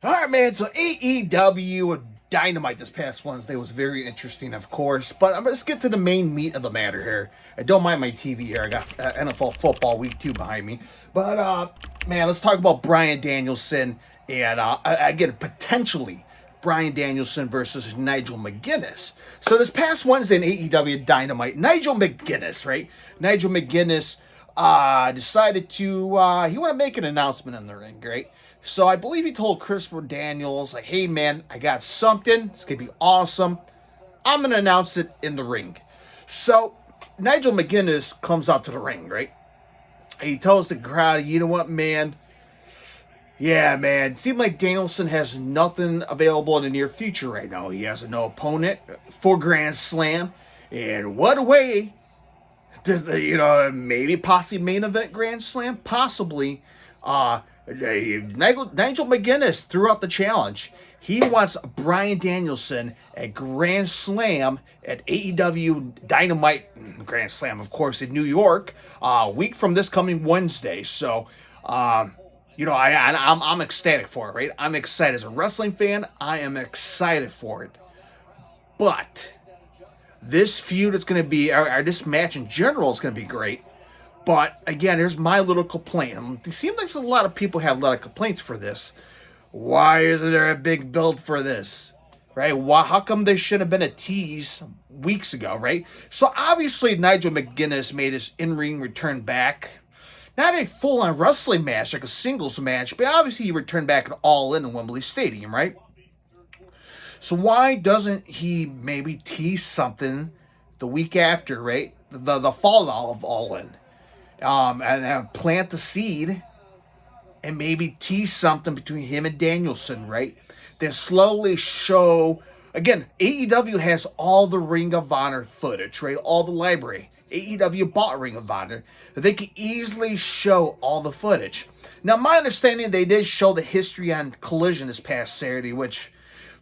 All right, man. So AEW Dynamite this past Wednesday was very interesting, of course. But let's get to the main meat of the matter here. I don't mind my TV here. I got NFL Football Week 2 behind me. But, man, let's talk about Bryan Danielson and, again, potentially Bryan Danielson versus Nigel McGuinness. So this past Wednesday in AEW Dynamite, Nigel McGuinness, right? Nigel McGuinness decided to, he want to make an announcement in the ring, right? So I believe he told Christopher Daniels, like, hey, man, I got something. It's going to be awesome. I'm going to announce it in the ring. So Nigel McGuinness comes out to the ring, right? And he tells the crowd, you know what, man? Yeah, man. It seems like Danielson has nothing available in the near future right now. He has no opponent for Grand Slam. And what way does maybe possibly main event Grand Slam? Possibly. Nigel McGuinness threw out the challenge. He wants Bryan Danielson at Grand Slam at AEW Dynamite Grand Slam, of course, in New York, a week from this coming Wednesday. So, I'm ecstatic for it, right? I'm excited as a wrestling fan. I am excited for it. But this feud is going to be, or this match in general is going to be great. But again, here's my little complaint. It seems like a lot of people have a lot of complaints for this. Why isn't there a big build for this? Right? How come there should have been a tease weeks ago, right? So obviously Nigel McGuinness made his in-ring return back. Not a full-on wrestling match, like a singles match, but obviously he returned back at All In Wembley Stadium, right? So why doesn't he maybe tease something the week after, right? The fall of All In. And plant the seed and maybe tease something between him and Danielson, right? Then slowly show, again, AEW has all the Ring of Honor footage, right? All the library. AEW bought Ring of Honor. They can easily show all the footage. Now, my understanding, they did show the history on Collision this past Saturday, which,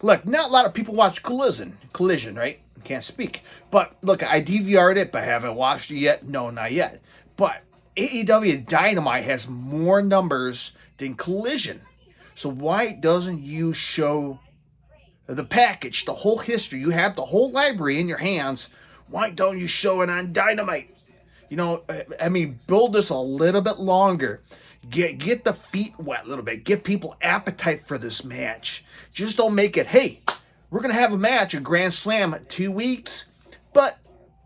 look, not a lot of people watch Collision, right? Can't speak. But, look, I DVR'd it, but haven't watched it yet. No, not yet. But AEW Dynamite has more numbers than Collision. So why doesn't you show the package, the whole history? You have the whole library in your hands. Why don't you show it on Dynamite? Build this a little bit longer. Get the feet wet a little bit. Get people appetite for this match. Just don't make it, hey, we're going to have a match, a Grand Slam, 2 weeks. But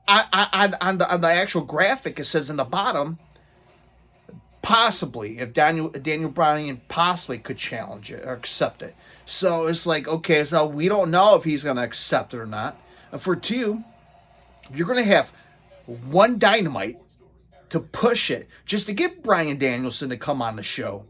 on the actual graphic, it says in the bottom, possibly, if Daniel Bryan possibly could challenge it or accept it. So it's like, okay, so we don't know if he's going to accept it or not. And for two, you're going to have one Dynamite to push it, just to get Bryan Danielson to come on the show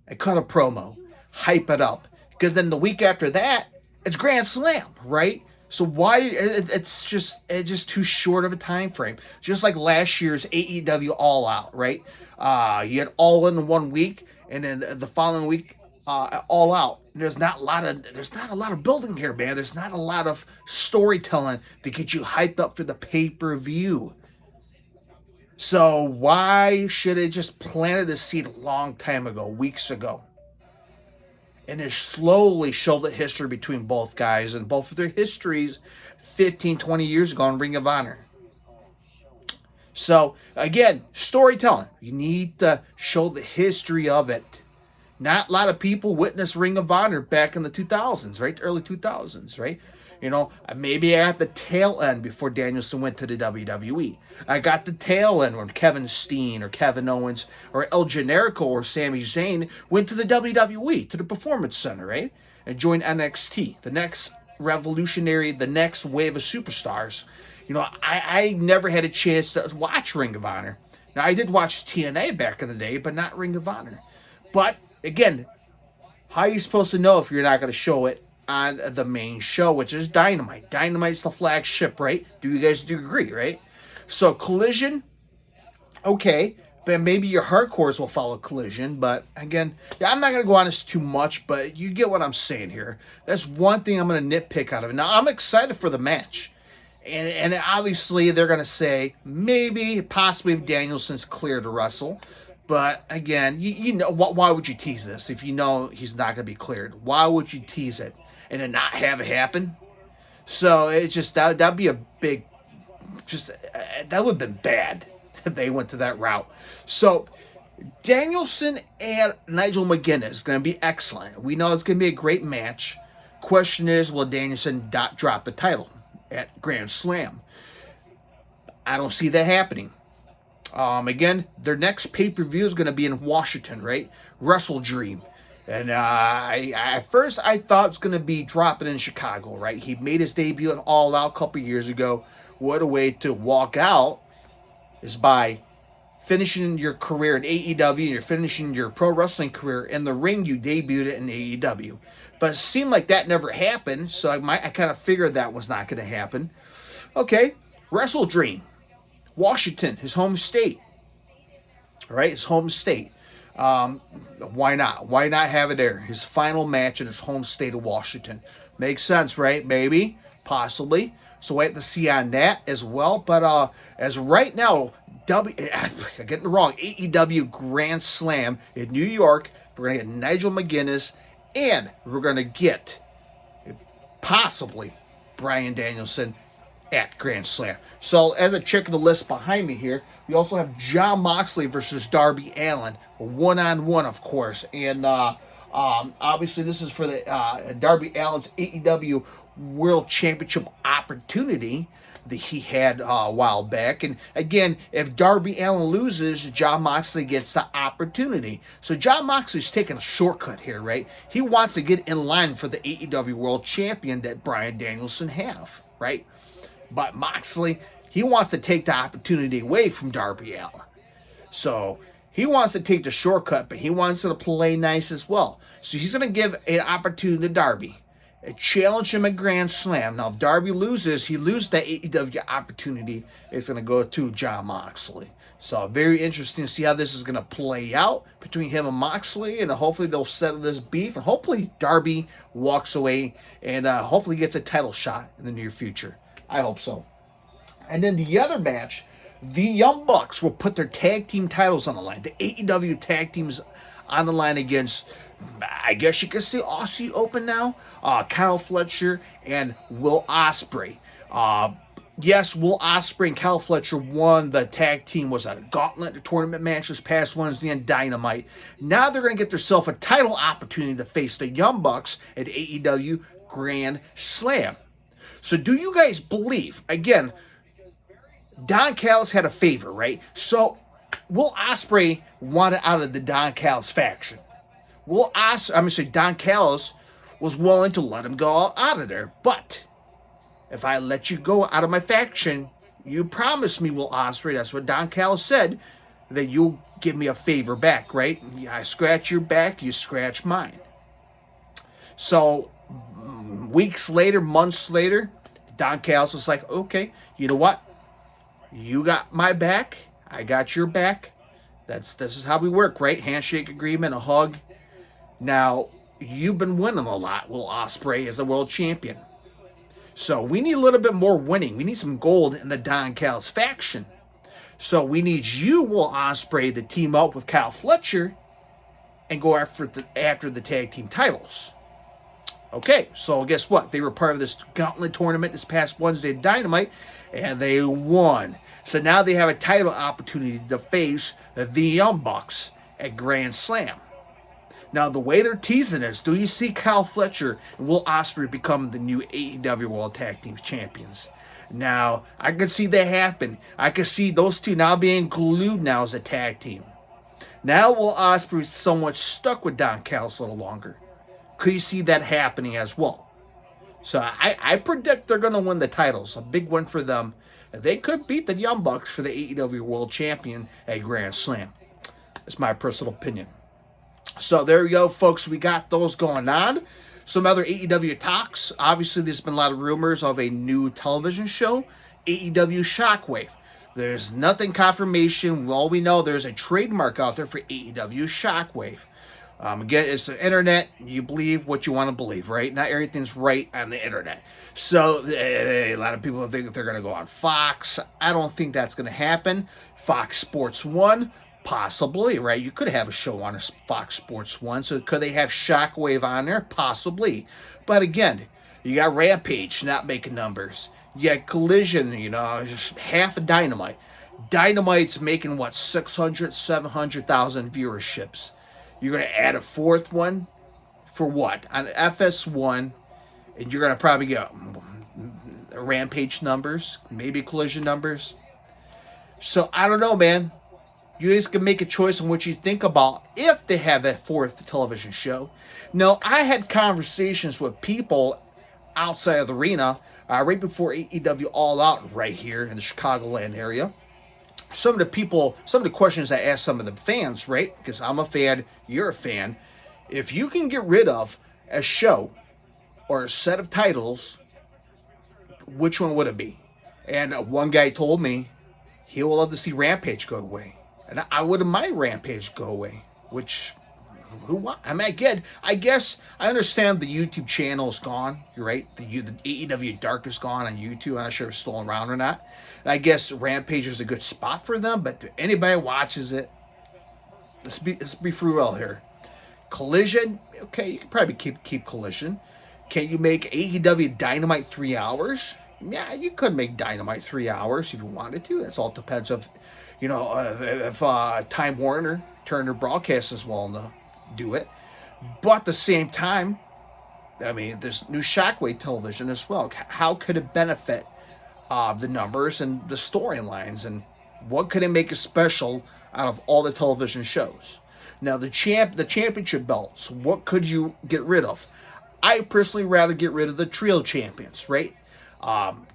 and cut a promo, hype it up. Because then the week after that, it's Grand Slam, right? So why it's just too short of a time frame. Just like last year's AEW All Out, right? You had All In 1 week, and then the following week All Out. There's not a lot of building here, man. There's not a lot of storytelling to get you hyped up for the pay-per-view. So why should it just planted the seed a long time ago, weeks ago? And then slowly show the history between both guys and both of their histories 15, 20 years ago in Ring of Honor. So, again, storytelling. You need to show the history of it. Not a lot of people witnessed Ring of Honor back in the 2000s, right? The early 2000s, right? Maybe I got the tail end before Danielson went to the WWE. I got the tail end when Kevin Steen or Kevin Owens or El Generico or Sami Zayn went to the WWE, to the Performance Center, right? And joined NXT, the next revolutionary, the next wave of superstars. I never had a chance to watch Ring of Honor. Now, I did watch TNA back in the day, but not Ring of Honor. But, again, how are you supposed to know if you're not going to show it on the main show, which is Dynamite? Dynamite's the flagship, right? Do you guys agree, right? So Collision, okay, but maybe your hardcores will follow Collision. But again, I'm not going to go on this too much, but you get what I'm saying here. That's one thing I'm going to nitpick out of it. Now, I'm excited for the match. And obviously they're going to say maybe, possibly if Danielson's clear to wrestle. But again, you know, why would you tease this if you know he's not going to be cleared? Why would you tease it and then not have it happen? So it's just that'd be a big, just that would have been bad if they went to that route. So Danielson and Nigel McGuinness is going to be excellent. We know it's going to be a great match. Question is, will Danielson drop the title at Grand Slam? I don't see that happening. Again, their next pay-per-view is going to be in Washington, right? Wrestle Dream. And at first I thought it was going to be dropping in Chicago, right? He made his debut in All Out a couple years ago. What a way to walk out is by finishing your career in AEW, and you're finishing your pro wrestling career in the ring. You debuted it in AEW. But it seemed like that never happened, so I kind of figured that was not going to happen. Okay, Wrestle Dream. Washington, his home state. All right, his home state. Why not? Why not have it there? His final match in his home state of Washington. Makes sense, right? Maybe, possibly. So we have to see on that as well. But as right now, I'm getting it wrong. AEW Grand Slam in New York. We're going to get Nigel McGuinness, and we're going to get possibly Bryan Danielson at Grand Slam. So as I check the list behind me here, we also have Jon Moxley versus Darby Allin, one-on-one, of course. And obviously this is for the Darby Allin's AEW World Championship opportunity that he had a while back. And again, if Darby Allin loses, Jon Moxley gets the opportunity. So Jon Moxley's taking a shortcut here, right? He wants to get in line for the AEW World Champion that Bryan Danielson have, right? But Moxley, he wants to take the opportunity away from Darby Allin. So he wants to take the shortcut, but he wants to play nice as well. So he's going to give an opportunity to Darby, challenge him at Grand Slam. Now, if Darby loses, he loses that AEW opportunity. It's going to go to Jon Moxley. So very interesting to see how this is going to play out between him and Moxley, and hopefully they'll settle this beef, and hopefully Darby walks away and hopefully gets a title shot in the near future. I hope so. And then the other match, the Young Bucks will put their tag team titles on the line. The AEW tag teams on the line against, I guess you could say, Aussie Open now. Kyle Fletcher and Will Ospreay. Yes, Will Ospreay and Kyle Fletcher won the tag team, was a gauntlet tournament match this past Wednesday on Dynamite. Now they're going to get themselves a title opportunity to face the Young Bucks at AEW Grand Slam. So do you guys believe, again, Don Callis had a favor, right? So Will Ospreay wanted out of the Don Callis faction. Don Callis was willing to let him go out of there. But if I let you go out of my faction, you promised me, Will Ospreay, that's what Don Callis said, that you'll give me a favor back, right? I scratch your back, you scratch mine. So weeks later, months later, Don Callis was like, okay, you know what? You got my back, I got your back. This is how we work, right? Handshake agreement, a hug. Now, you've been winning a lot, Will Ospreay, as the world champion. So we need a little bit more winning. We need some gold in the Don Callis faction. So we need you, Will Ospreay, to team up with Kyle Fletcher and go after the tag team titles. Okay, so guess what? They were part of this gauntlet tournament this past Wednesday at Dynamite, and they won. So now they have a title opportunity to face the Young Bucks at Grand Slam. Now, the way they're teasing this, do you see Kyle Fletcher and Will Ospreay become the new AEW World Tag Team Champions? Now, I could see that happen. I could see those two now being glued now as a tag team. Now, Will Ospreay is somewhat stuck with Don Callis a little longer. Could you see that happening as well? So I predict they're going to win the titles. A big win for them. They could beat the Young Bucks for the AEW World Champion at Grand Slam. That's my personal opinion. So there we go, folks. We got those going on. Some other AEW talks. Obviously, there's been a lot of rumors of a new television show, AEW Shockwave. There's nothing confirmation. All we know, there's a trademark out there for AEW Shockwave. Again, it's the internet. You believe what you want to believe, right? Not everything's right on the internet. So a lot of people think that they're going to go on Fox. I don't think that's going to happen. Fox Sports 1, Possibly, right? You could have a show on a Fox Sports 1. So could they have Shockwave on there? Possibly. But again, you got Rampage not making numbers. You got Collision, just half of Dynamite. Dynamite's making, what, 600, 700,000 viewerships. You're going to add a fourth one for what? On FS1, and you're going to probably get Rampage numbers, maybe Collision numbers. So I don't know, man. You guys can make a choice on what you think about if they have that fourth television show. Now, I had conversations with people outside of the arena right before AEW All Out right here in the Chicagoland area. Some of the questions I asked some of the fans, right? Because I'm a fan, you're a fan. If you can get rid of a show or a set of titles, which one would it be? And one guy told me he would love to see Rampage go away. And I wouldn't mind Rampage go away, which, I guess I understand the YouTube channel is gone. You're right. The AEW Dark is gone on YouTube. I'm not sure if it's still around or not. And I guess Rampage is a good spot for them, but if anybody watches it, let's be for real here. Collision, okay, you can probably keep Collision. Can you make AEW Dynamite 3 hours? Yeah, you could make Dynamite 3 hours if you wanted to. That's all depends of, if Time Warner, Turner Broadcast is willing to do it. But at the same time, I mean, there's new Shockwave television as well. How could it benefit the numbers and the storylines, and what could it make it special out of all the television shows? Now, the championship belts, what could you get rid of? I personally rather get rid of the trio champions, right?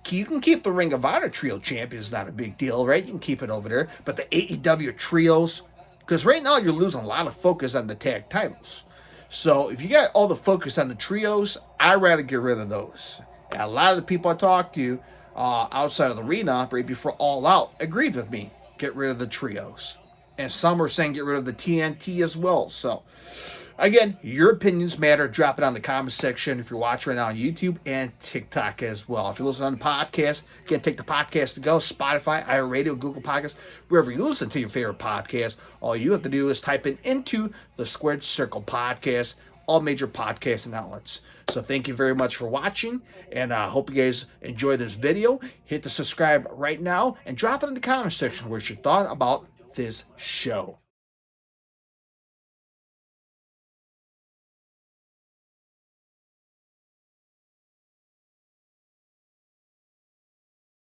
You can keep the Ring of Honor trio champions, not a big deal, right? You can keep it over there. But the AEW trios, because right now you're losing a lot of focus on the tag titles. So if you got all the focus on the trios, I'd rather get rid of those. And a lot of the people I talked to outside of the arena, right before All Out, agreed with me. Get rid of the trios. And some were saying get rid of the TNT as well. So, again, your opinions matter. Drop it on the comment section if you're watching right now on YouTube and TikTok as well. If you're listening on the podcast, again, take the podcast to go. Spotify, iHeartRadio, Google Podcasts, wherever you listen to your favorite podcast. All you have to do is type it into the Squared Circle Podcast, all major podcasting outlets. So thank you very much for watching, and I hope you guys enjoy this video. Hit the subscribe right now, and drop it in the comment section what's your thought about this show.